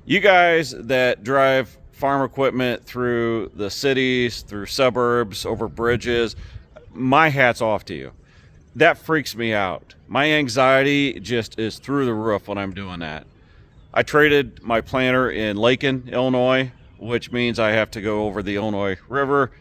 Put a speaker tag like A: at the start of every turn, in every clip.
A: You guys that drive farm equipment through the cities, through suburbs, over bridges, my hat's off to you. That freaks me out. My anxiety just is through the roof when I'm doing that. I traded my planter in Lakin, Illinois, which means I have to go over the Illinois River.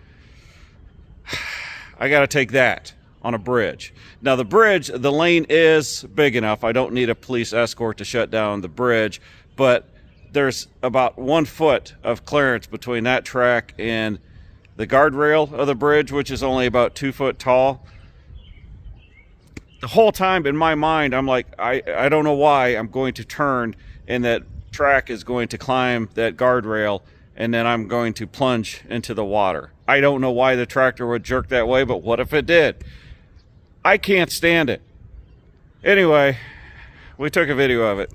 A: I got to take that on a bridge. Now the bridge, the lane is big enough. I don't need a police escort to shut down the bridge, but there's about 1 foot of clearance between that track and the guardrail of the bridge, which is only about 2 foot tall. The whole time in my mind, I'm like, I don't know why I'm going to turn and that track is going to climb that guardrail and then I'm going to plunge into the water. I don't know why the tractor would jerk that way, but what if it did? I can't stand it. Anyway, we took a video of it.